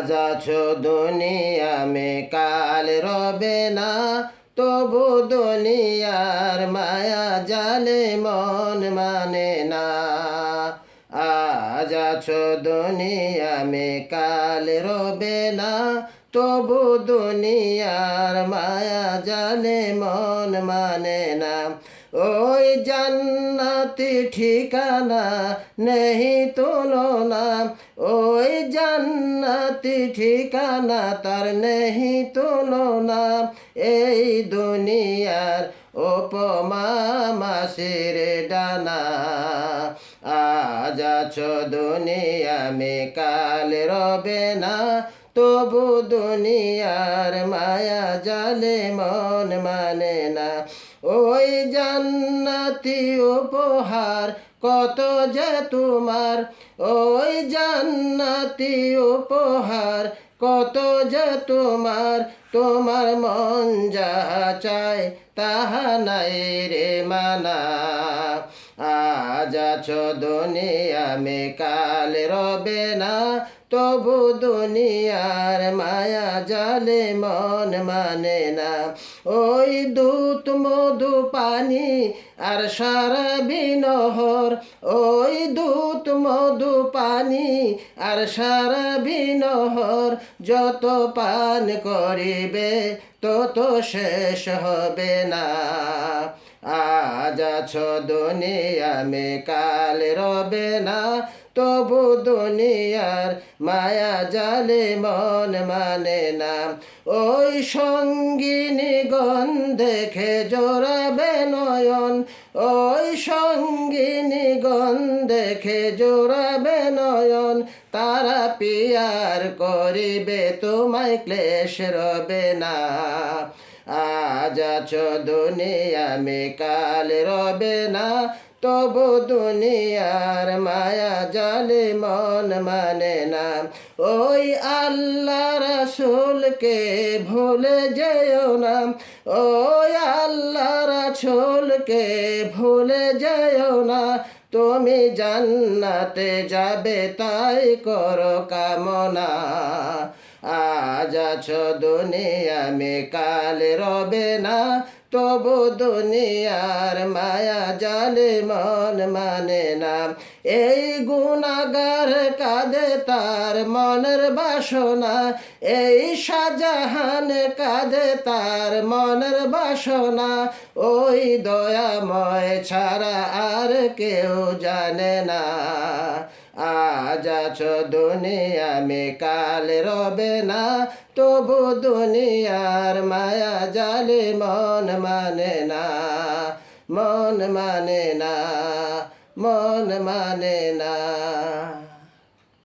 আজ আছো দুনিয়া মে কাল রবে না, তবু দুনিয়ার মায়া জালে মন মানে না। আজ আছো দুনিয়া মে কাল রবে না, তবু দুনিয়ার মায়া জালে মন মানে না। ওই জান্নাতি ঠিকানা নেহি তুলনা, ওই জান্নাতি ঠিকানা তার নেহি তুলনা। এই দুনিয়ার উপমা মাসির ডানা। আজ আছো দুনিয়া মে কাল রবে না, তবু দুনিয়ার মায়া জালে মন মানে না। ওই জান্নাতি উপহার কত যে তোমার, ওই জান্নাতি উপহার কত যে তোমার। তোমার মন যাহা চায় তাহা নাই রে মানা। আজ আছো দুনিয়া মে কাল রবে না, তবু দুনিয়ার মায়া জালে মন মানে না। ওই দুধ মধু পানি আর সারা বিনহর, ওই দুধ মধু পানি আর সারা বিনহর। যত পান করিবে তত শেষ হবে না। আজ আছো দুনিয়া মে কাল রবে না, তবু দুনিয়ার মায়া জালে মন মানে না। ওই সঙ্গিনী গণ দেখে জোড়াবে নয়ন, ওই সঙ্গিনী গণ দেখে জোড়াবে নয়ন। তারা পিয়ার করিবে তোমায় ক্লেশ রবে না। আজ আছো দুনিয়া মে কাল রবে না, তবু দুনিয়ার মায়া জালে মন মানে না। ওই আল্লাহ রাসূলকে ভুলে যেও না, ওই আল্লাহ রাসূলকে ভুলে যেও না। তুমি জান্নাতে যাবে তাই করো কামনা। আজ আছো দুনিয়া মে কাল রবে না, তবু দুনিয়ার মায়া জালে মন মানে না। এই গুনাহগার কাঁদে তার মনের বাসনা, এই শাহজাহান কাঁদে তার মনের বাসনা। ওই দয়াময় ছাড়া আর কেউ জানে না। আজ আছো দুনিয়া মে কাল রবে না, তবু দুনিয়ার মায়া জালে মন মানে না। মন মানে না, মন মানে না।